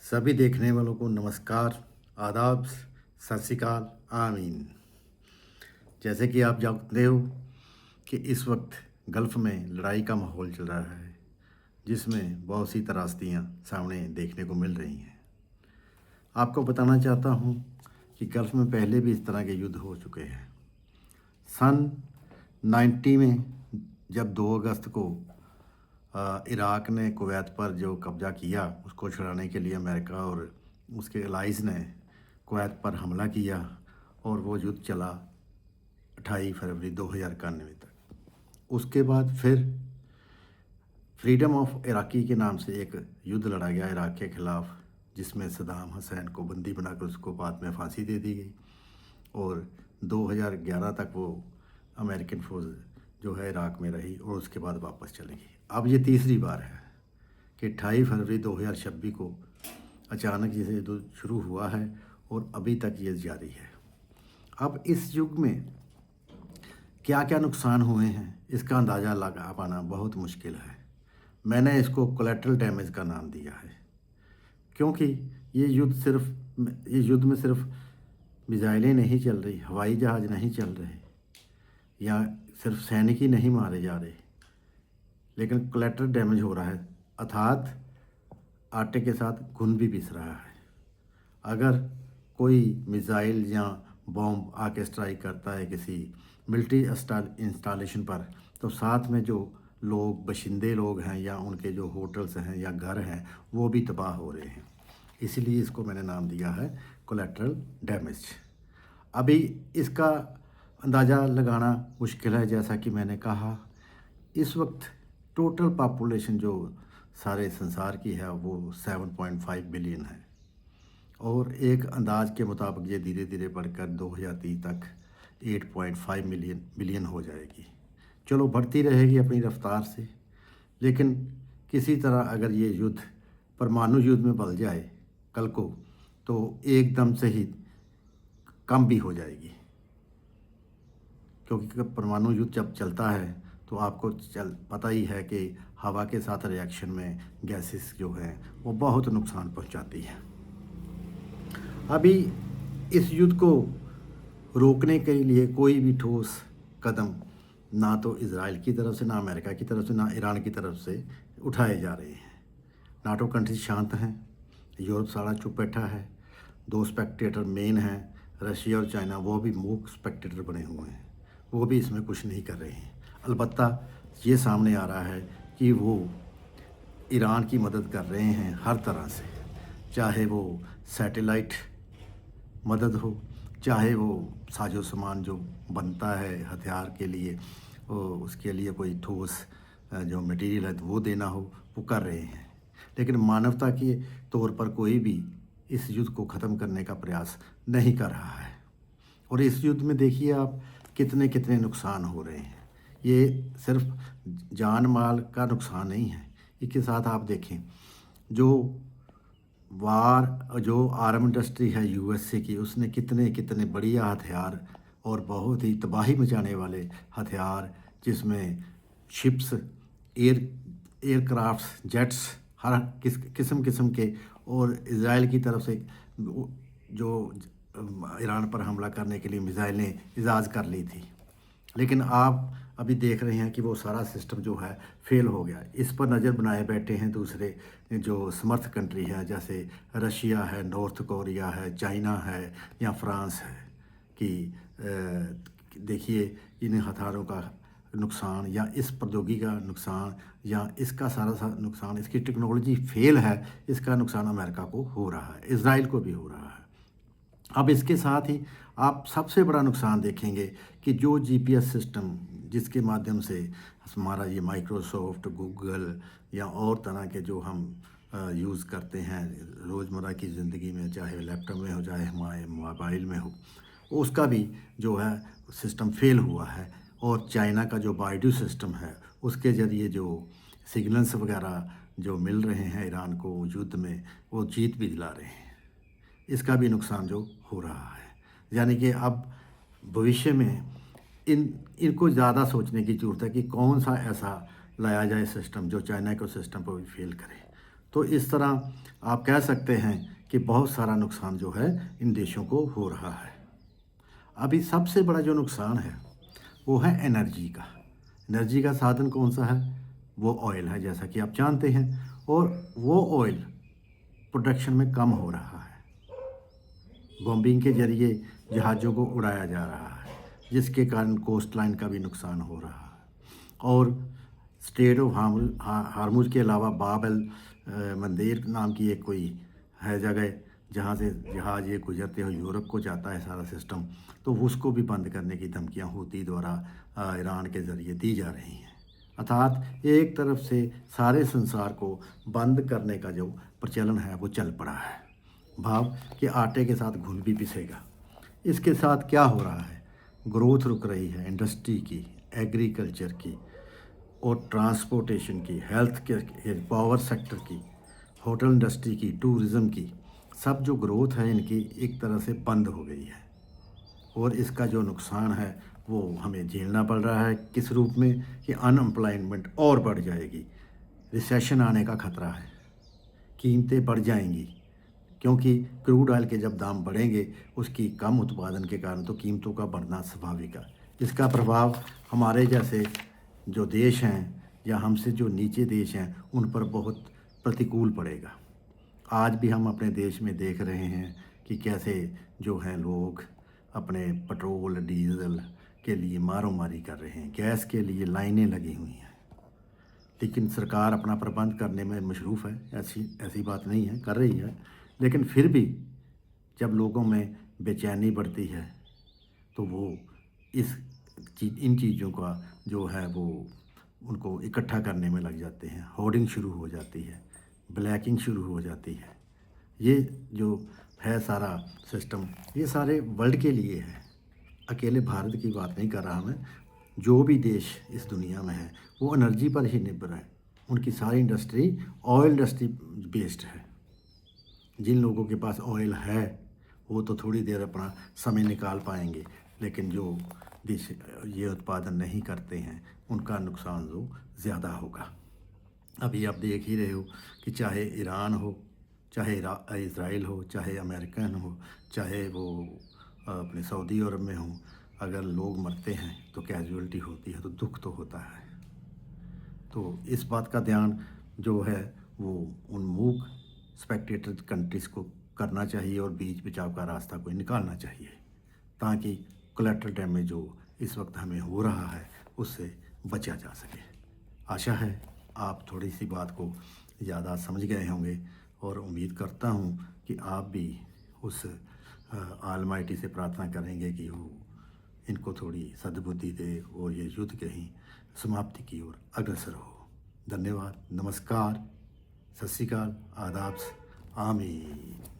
सभी देखने वालों को नमस्कार, आदाब, सत श्री अकाल, आमीन। जैसे कि आप जानते हो कि इस वक्त गल्फ़ में लड़ाई का माहौल चल रहा है, जिसमें बहुत सी त्रासदियाँ सामने देखने को मिल रही हैं। आपको बताना चाहता हूँ कि गल्फ़ में पहले भी इस तरह के युद्ध हो चुके हैं। सन 90 में जब 2 अगस्त को इराक ने कुवैत पर जो कब्ज़ा किया, उसको छुड़ाने के लिए अमेरिका और उसके एलाइज़ ने कुवैत पर हमला किया और वो युद्ध चला 28 फरवरी 2091 तक। उसके बाद फिर फ्रीडम ऑफ इराकी के नाम से एक युद्ध लड़ा गया इराक के ख़िलाफ़, जिसमें सद्दाम हुसैन को बंदी बनाकर उसको बाद में फांसी दे दी गई और 2011 तक वो अमेरिकन फ़ौज जो है इराक में रही और उसके बाद वापस चली गई। अब ये तीसरी बार है कि 28 फरवरी 2026 को अचानक ये युद्ध शुरू हुआ है और अभी तक ये जारी है। अब इस युग में क्या क्या नुकसान हुए हैं, इसका अंदाज़ा लगा पाना बहुत मुश्किल है। मैंने इसको कोलैटरल डैमेज का नाम दिया है, क्योंकि ये युद्ध में सिर्फ मिसाइलें नहीं चल रही, हवाई जहाज़ नहीं चल रहे या सिर्फ सैनिक ही नहीं मारे जा रहे, लेकिन कोलैटरल डैमेज हो रहा है, अर्थात आटे के साथ घुन भी पिस रहा है। अगर कोई मिसाइल या बॉम्ब आके स्ट्राइक करता है किसी मिलिट्री इंस्टॉलेशन पर, तो साथ में जो लोग बशिंदे लोग हैं या उनके जो होटल्स हैं या घर हैं, वो भी तबाह हो रहे हैं। इसीलिए इसको मैंने नाम दिया है कोलैटरल डैमेज। अभी इसका अंदाज़ा लगाना मुश्किल है। जैसा कि मैंने कहा, इस वक्त टोटल पॉपुलेशन जो सारे संसार की है वो 7.5 बिलियन है और एक अंदाज के मुताबिक ये धीरे धीरे बढ़कर 2030 तक 8.5 बिलियन हो जाएगी। चलो, बढ़ती रहेगी अपनी रफ्तार से, लेकिन किसी तरह अगर ये युद्ध परमाणु युद्ध में बदल जाए कल को, तो एकदम से ही कम भी हो जाएगी, क्योंकि परमाणु युद्ध जब चलता है तो आपको पता ही है कि हवा के साथ रिएक्शन में गैसेस जो हैं वो बहुत नुकसान पहुंचाती हैं। अभी इस युद्ध को रोकने के लिए कोई भी ठोस कदम ना तो इजराइल की तरफ से, ना अमेरिका की तरफ से, ना ईरान की तरफ से उठाए जा रहे हैं। नाटो कंट्री शांत हैं, यूरोप सारा चुप बैठा है, 2 स्पेक्टेटर मेन हैं, रशिया और चाइना, वो भी मूक स्पेक्टेटर बने हुए हैं, वो भी इसमें कुछ नहीं कर रहे हैं। अलबत्ता ये सामने आ रहा है कि वो ईरान की मदद कर रहे हैं हर तरह से, चाहे वो सैटेलाइट मदद हो, चाहे वो साजो सामान जो बनता है हथियार के लिए, उसके लिए कोई ठोस जो मटेरियल है वो देना हो, वो कर रहे हैं। लेकिन मानवता के तौर पर कोई भी इस युद्ध को ख़त्म करने का प्रयास नहीं कर रहा है। और इस युद्ध में देखिए आप कितने कितने नुकसान हो रहे हैं। ये सिर्फ जान माल का नुकसान नहीं है, इसके साथ आप देखें जो आर्म इंडस्ट्री है यूएसए की, उसने कितने कितने बढ़िया हथियार और बहुत ही तबाही मचाने वाले हथियार, जिसमें शिप्स, एयरक्राफ्ट्स, जेट्स, हर किस्म किस्म के, और इजराइल की तरफ से जो ईरान पर हमला करने के लिए मिसाइलें ईजाद कर ली थी। लेकिन आप अभी देख रहे हैं कि वो सारा सिस्टम जो है फेल हो गया। इस पर नज़र बनाए बैठे हैं दूसरे जो समर्थ कंट्री है, जैसे रशिया है, नॉर्थ कोरिया है, चाइना है या फ्रांस है, कि देखिए इन हथियारों का नुकसान या इस प्रौद्योगिकी का नुकसान या इसका सारा नुकसान, इसकी टेक्नोलॉजी फेल है, इसका नुकसान अमेरिका को हो रहा है, इजराइल को भी हो रहा है। अब इसके साथ ही आप सबसे बड़ा नुकसान देखेंगे कि जो जीपीएस सिस्टम जिसके माध्यम से हमारा ये माइक्रोसॉफ्ट, गूगल या और तरह के जो हम यूज़ करते हैं रोज़मर्रा की ज़िंदगी में, चाहे लैपटॉप में हो, चाहे हमारे मोबाइल में हो, उसका भी जो है सिस्टम फेल हुआ है। और चाइना का जो बायडू सिस्टम है, उसके ज़रिए जो सिग्नल्स वगैरह जो मिल रहे हैं ईरान को युद्ध में, वो जीत भी दिला रहे हैं, इसका भी नुकसान जो हो रहा है। यानी कि अब भविष्य में इनको ज़्यादा सोचने की ज़रूरत है कि कौन सा ऐसा लाया जाए सिस्टम जो चाइना को सिस्टम पर भी फेल करे। तो इस तरह आप कह सकते हैं कि बहुत सारा नुकसान जो है इन देशों को हो रहा है। अभी सबसे बड़ा जो नुकसान है वो है एनर्जी का। एनर्जी का साधन कौन सा है? वो ऑयल है, जैसा कि आप जानते हैं। और वो ऑयल प्रोडक्शन में कम हो रहा है। बॉम्बिंग के जरिए जहाज़ों को उड़ाया जा रहा है, जिसके कारण कोस्ट लाइन का भी नुकसान हो रहा है। और स्ट्रेट ऑफ हार्मुज के अलावा बाबल मंदेर नाम की एक कोई है जगह, जहाँ से जहाज़ ये गुजरते हुए यूरोप को जाता है सारा सिस्टम, तो उसको भी बंद करने की धमकियाँ हूती द्वारा ईरान के ज़रिए दी जा रही हैं। अर्थात एक तरफ से सारे संसार को बंद करने का जो प्रचलन है वो चल पड़ा है। भाव कि आटे के साथ घुन भी पिसेगा। इसके साथ क्या हो रहा है? ग्रोथ रुक रही है इंडस्ट्री की, एग्रीकल्चर की और ट्रांसपोर्टेशन की, हेल्थ के, पावर सेक्टर की, होटल इंडस्ट्री की, टूरिज़्म की। सब जो ग्रोथ है इनकी एक तरह से बंद हो गई है। और इसका जो नुकसान है वो हमें झेलना पड़ रहा है। किस रूप में? कि अनएम्प्लॉयमेंट और बढ़ जाएगी, रिसेशन आने का खतरा है, कीमतें बढ़ जाएंगी, क्योंकि क्रूड ऑयल के जब दाम बढ़ेंगे उसकी कम उत्पादन के कारण तो कीमतों का बढ़ना स्वाभाविक है। इसका प्रभाव हमारे जैसे जो देश हैं या हमसे जो नीचे देश हैं उन पर बहुत प्रतिकूल पड़ेगा। आज भी हम अपने देश में देख रहे हैं कि कैसे जो हैं लोग अपने पेट्रोल डीजल के लिए मारो मारी कर रहे हैं, गैस के लिए लाइनें लगी हुई हैं। लेकिन सरकार अपना प्रबंध करने में मशरूफ़ है, ऐसी ऐसी बात नहीं है, कर रही है। लेकिन फिर भी जब लोगों में बेचैनी बढ़ती है तो वो इन चीज़ों का जो है वो उनको इकट्ठा करने में लग जाते हैं। होर्डिंग शुरू हो जाती है, ब्लैकिंग शुरू हो जाती है। ये जो है सारा सिस्टम, ये सारे वर्ल्ड के लिए है, अकेले भारत की बात नहीं कर रहा मैं। जो भी देश इस दुनिया में है वो एनर्जी पर ही निर्भर है। उनकी सारी इंडस्ट्री ऑयल इंडस्ट्री बेस्ड है। जिन लोगों के पास ऑयल है वो तो थोड़ी देर अपना समय निकाल पाएंगे, लेकिन जो देश ये उत्पादन नहीं करते हैं उनका नुकसान जो ज़्यादा होगा। अभी आप देख ही रहे हो कि चाहे ईरान हो, चाहे इज़राइल हो, चाहे अमेरिकन हो, चाहे वो अपने सऊदी अरब में हो, अगर लोग मरते हैं तो कैजुअलिटी होती है तो दुख तो होता है। तो इस बात का ध्यान जो है वो उन्मुख स्पेक्टेटर कंट्रीज़ को करना चाहिए और बीच बचाव का रास्ता कोई निकालना चाहिए, ताकि कोलैटरल डैमेज जो इस वक्त हमें हो रहा है उससे बचा जा सके। आशा है आप थोड़ी सी बात को ज़्यादा समझ गए होंगे और उम्मीद करता हूँ कि आप भी उस ऑलमाइटी से प्रार्थना करेंगे कि वो इनको थोड़ी सद्बुद्धि दे और ये युद्ध कहीं समाप्ति की ओर अग्रसर हो। धन्यवाद, नमस्कार, सत श्री अकाल, आदाब, आमीन।